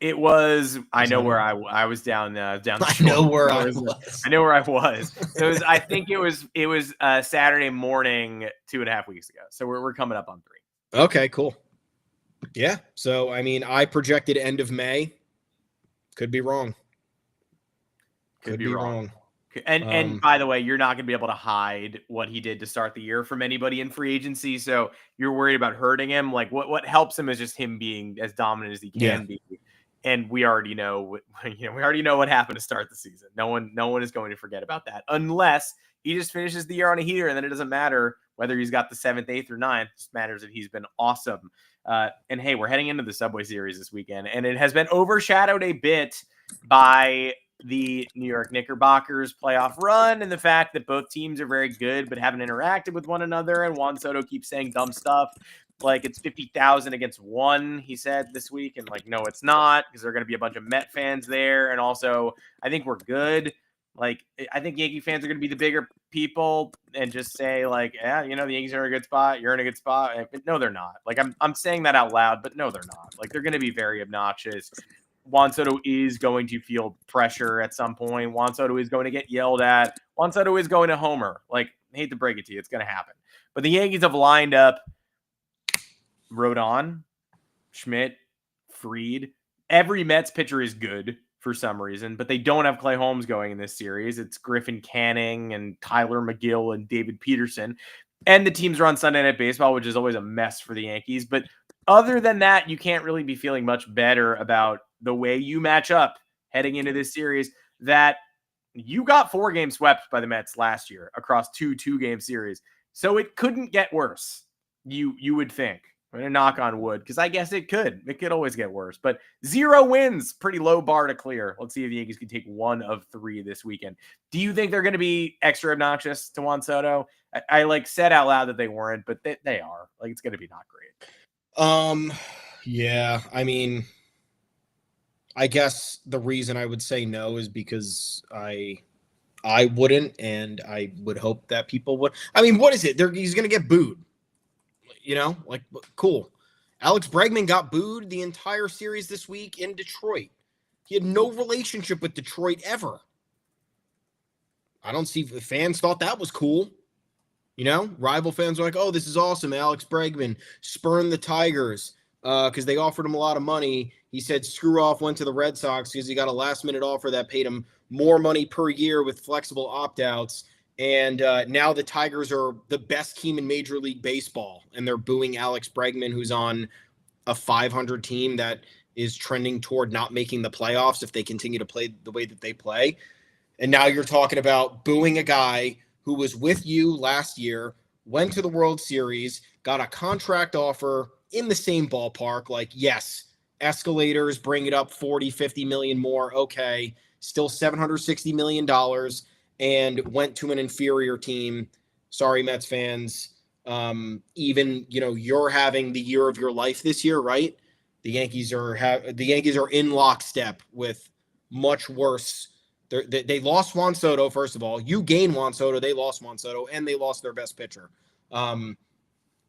It was. I know where I was down. Down. The I shore. know where I was. I know where I was. It was. I think it was. It was Saturday morning 2.5 weeks ago. So we're coming up on 3. Okay, cool. Yeah. So I mean, I projected end of May. Could be wrong. Could be wrong. And by the way, you're not going to be able to hide what he did to start the year from anybody in free agency. So you're worried about hurting him. Like what helps him is just him being as dominant as he can be. And we already know, we already know what happened to start the season. No one is going to forget about that unless he just finishes the year on a heater, and then it doesn't matter whether he's got the 7th, 8th, or 9th. It just matters that he's been awesome. And hey, we're heading into the Subway Series this weekend, and it has been overshadowed a bit by the New York Knickerbockers playoff run and the fact that both teams are very good but haven't interacted with one another. And Juan Soto keeps saying dumb stuff like it's 50,000 against 1, he said this week. And like, no, it's not, because there are going to be a bunch of Met fans there. And also, I think we're good. Like, I think Yankee fans are going to be the bigger people and just say like, yeah, the Yankees are in a good spot. You're in a good spot. No, they're not. Like, I'm saying that out loud, but no, they're not. Like, they're going to be very obnoxious. Juan Soto is going to feel pressure at some point. Juan Soto is going to get yelled at. Juan Soto is going to homer. Like, I hate to break it to you, it's going to happen. But the Yankees have lined up Rodon, Schmidt, Fried. Every Mets pitcher is good for some reason, but they don't have Clay Holmes going in this series. It's Griffin Canning and Tyler McGill and David Peterson. And the teams are on Sunday Night Baseball, which is always a mess for the Yankees. But other than that, you can't really be feeling much better about the way you match up heading into this series. That you got 4 games swept by the Mets last year across 2-game series. So it couldn't get worse. You would think. I'm going to knock on wood, because I guess it could. It could always get worse. But 0 wins, pretty low bar to clear. Let's see if the Yankees can take 1 of 3 this weekend. Do you think they're going to be extra obnoxious to Juan Soto? I like said out loud that they weren't, but they are. Like, it's going to be not great. Yeah, I mean, I guess the reason I would say no is because I wouldn't, and I would hope that people would. I mean, what is it? He's going to get booed. Like, cool. Alex Bregman got booed the entire series this week in Detroit. He had no relationship with Detroit ever. I don't see the fans thought that was cool. Rival fans were like, oh, this is awesome. Alex Bregman spurned the Tigers because they offered him a lot of money. He said, screw off, went to the Red Sox because he got a last-minute offer that paid him more money per year with flexible opt-outs. And now the Tigers are the best team in Major League Baseball, and they're booing Alex Bregman, who's on a 500 team that is trending toward not making the playoffs if they continue to play the way that they play. And now you're talking about booing a guy who was with you last year, went to the World Series, got a contract offer in the same ballpark. Like, yes, escalators, bring it up 40, 50 million more. Okay, still $760 million. And went to an inferior team. Sorry, Mets fans. Even you're having the year of your life this year, right? The Yankees are in lockstep with much worse. They lost Juan Soto, first of all. You gain Juan Soto, they lost Juan Soto, and they lost their best pitcher,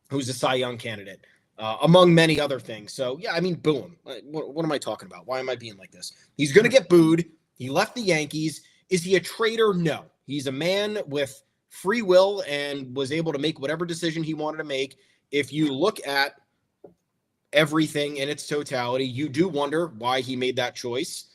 who's a Cy Young candidate, among many other things. So yeah, I mean, boom. What am I talking about? Why am I being like this? He's gonna get booed. He left the Yankees. Is he a traitor? No. He's a man with free will and was able to make whatever decision he wanted to make. If you look at everything in its totality, you do wonder why he made that choice,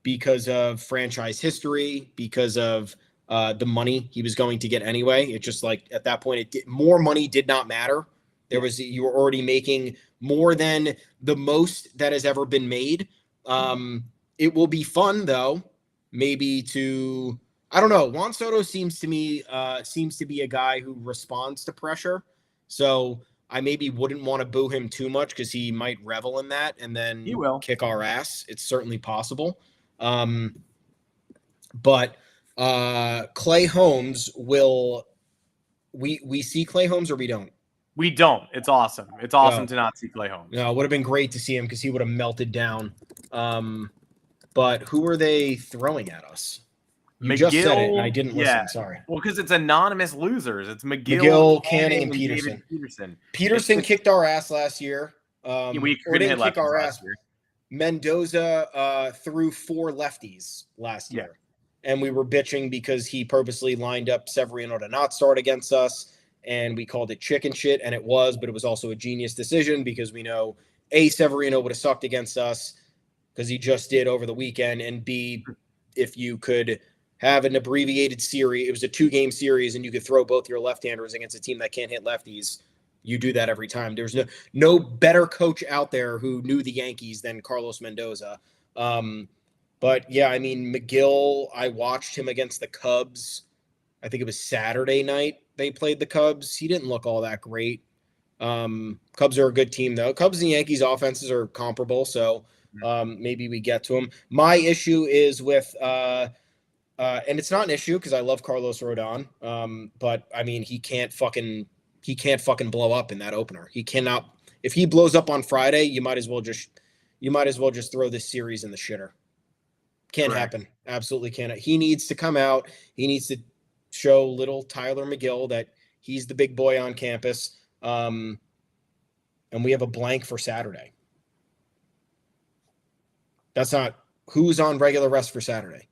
because of franchise history, because of the money he was going to get anyway. It just like at that point, more money did not matter. You were already making more than the most that has ever been made. It will be fun though. Maybe I don't know. Juan Soto seems to be a guy who responds to pressure. So I maybe wouldn't want to boo him too much because he might revel in that and then he will kick our ass. It's certainly possible. But Clay Holmes we see Clay Holmes or we don't? We don't. It's awesome. It's awesome to not see Clay Holmes. No, it would have been great to see him because he would have melted down. But who are they throwing at us? You just said it, and I didn't listen. Sorry. Well, because it's anonymous losers. It's McGill, Canning, and Peterson. Peterson. Peterson kicked our ass last year. We couldn't kick our ass. Mendoza threw 4 lefties last year. And we were bitching because he purposely lined up Severino to not start against us. And we called it chicken shit. And it was, but it was also a genius decision because we know A, Severino would have sucked against us because he just did over the weekend. And B, if you could have an abbreviated series, it was a 2-game series, and you could throw both your left-handers against a team that can't hit lefties. You do that every time. There's no better coach out there who knew the Yankees than Carlos Mendoza. But yeah, I mean, McGill, I watched him against the Cubs. I think it was Saturday night they played the Cubs. He didn't look all that great. Cubs are a good team, though. Cubs and Yankees offenses are comparable, so maybe we get to them. My issue is with and it's not an issue because I love Carlos Rodon. But I mean, he can't fucking blow up in that opener. He cannot. If he blows up on Friday, you might as well just throw this series in the shitter. Can't happen. Absolutely can't. He needs to come out. He needs to show little Tyler McGill that he's the big boy on campus. And we have a blank for Saturday. That's not who's on regular rest for Saturday.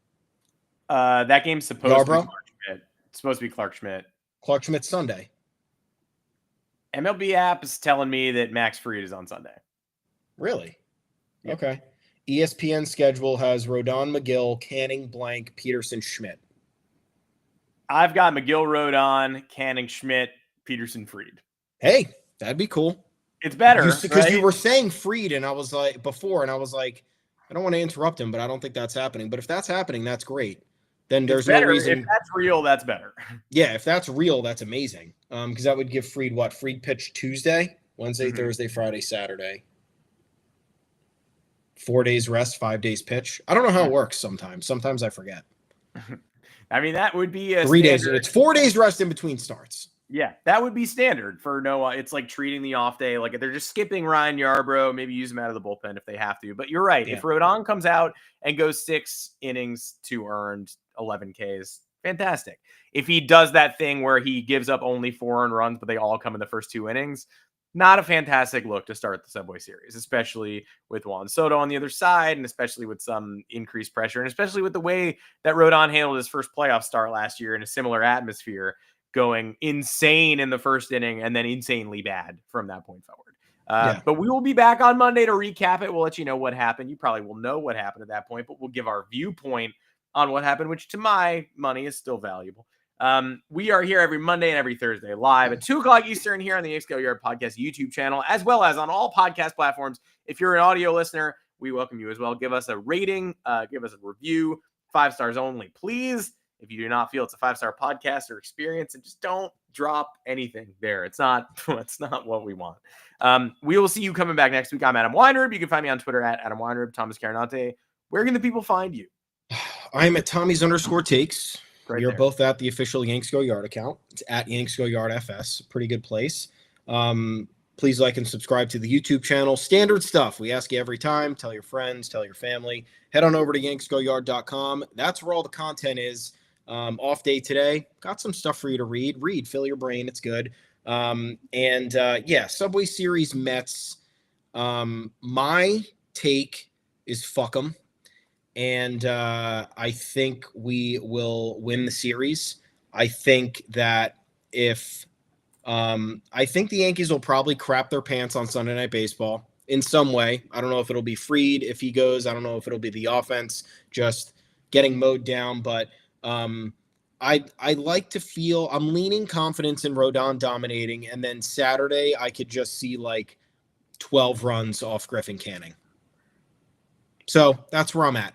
That game's supposed to be Clark Schmidt. It's supposed to be Clark Schmidt. Clark Schmidt Sunday. MLB app is telling me that Max Fried is on Sunday. Really? Yeah. Okay. ESPN schedule has Rodon, McGill, Canning, blank, Peterson, Schmidt. I've got McGill, Rodon, Canning, Schmidt, Peterson, Fried. Hey, that'd be cool. It's better because you were saying Fried, and I was like before, and I was like, I don't want to interrupt him, but I don't think that's happening. But if that's happening, that's great. Then there's no reason. If that's real, that's better. Yeah, if that's real, that's amazing. Because that would give Fried what? Fried pitched Tuesday, Wednesday, Thursday, Friday, Saturday. 4 days rest, 5 days pitch. I don't know how it works sometimes. Sometimes I forget. I mean, that would be a 3 days. It's 4 days rest in between starts. Yeah, that would be standard for Noah. It's like treating the off day. Like they're just skipping Ryan Yarbrough, maybe use him out of the bullpen if they have to. But you're right. Yeah. If Rodon comes out and goes 6 innings, 2 earned, 11 Ks, fantastic. If he does that thing where he gives up only 4 earned runs, but they all come in the first 2 innings, not a fantastic look to start the Subway Series, especially with Juan Soto on the other side, and especially with some increased pressure, and especially with the way that Rodon handled his first playoff start last year in a similar atmosphere, going insane in the first inning and then insanely bad from that point forward. But we will be back on Monday to recap it. We'll let you know what happened. You probably will know what happened at that point, but we'll give our viewpoint on what happened, which to my money is still valuable. We are here every Monday and every Thursday live at 2:00 Eastern here on the Yanks Go Yard Podcast YouTube channel, as well as on all podcast platforms. If you're an audio listener, we welcome you as well. Give us a rating, give us a review, 5 stars only, please. If you do not feel it's a 5-star podcast or experience, and just don't drop anything there. It's not what we want. We will see you coming back next week. I'm Adam Weinrib. You can find me on Twitter at Adam Weinrib, Thomas Carannante. Where can the people find you? I'm at Tommy's_takes. Right You're there. both at the official Yanks Go Yard account. It's at Yanks Go Yard FS. Pretty good place. Please like and subscribe to the YouTube channel. Standard stuff. We ask you every time. Tell your friends. Tell your family. Head on over to yanksgoyard.com. That's where all the content is. Off day today. Got some stuff for you to read. Fill your brain. It's good. Subway Series Mets. My take is fuck them. And I think we will win the series. I think that I think the Yankees will probably crap their pants on Sunday Night Baseball in some way. I don't know if it'll be Fried if he goes. I don't know if it'll be the offense just getting mowed down. But I like to feel I'm leaning confidence in Rodon dominating. And then Saturday, I could just see like 12 runs off Griffin Canning. So that's where I'm at.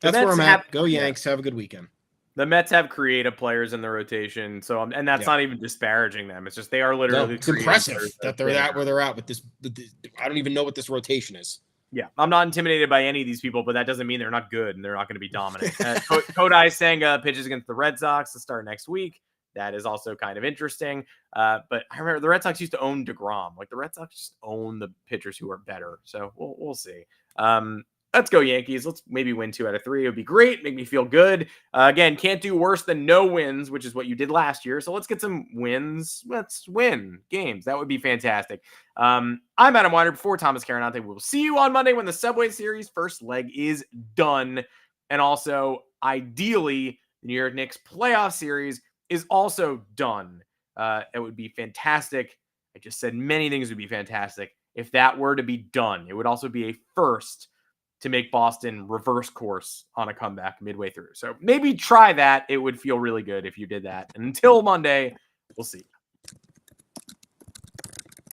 That's where I'm at. Go Yanks. Have a good weekend. The Mets have creative players in the rotation, so and that's not even disparaging them. It's just they are literally. It's impressive that they're at where they're at with this. I don't even know what this rotation is. Yeah, I'm not intimidated by any of these people, but that doesn't mean they're not good and they're not going to be dominant. Kodai Senga pitches against the Red Sox to start next week. That is also kind of interesting. But I remember the Red Sox used to own DeGrom. Like the Red Sox just own the pitchers who are better. So we'll see. let's go Yankees. Let's maybe win 2 out of 3. It would be great. Make me feel good. Again, can't do worse than no wins, which is what you did last year. So let's get some wins. Let's win games. That would be fantastic. I'm Adam Weinrib for Thomas Carannante. We will see you on Monday when the Subway Series first leg is done. And also, ideally, the New York Knicks playoff series is also done. It would be fantastic. I just said many things would be fantastic if that were to be done. It would also be a first to make Boston reverse course on a comeback midway through. So maybe try that. It would feel really good if you did that. And until Monday, we'll see.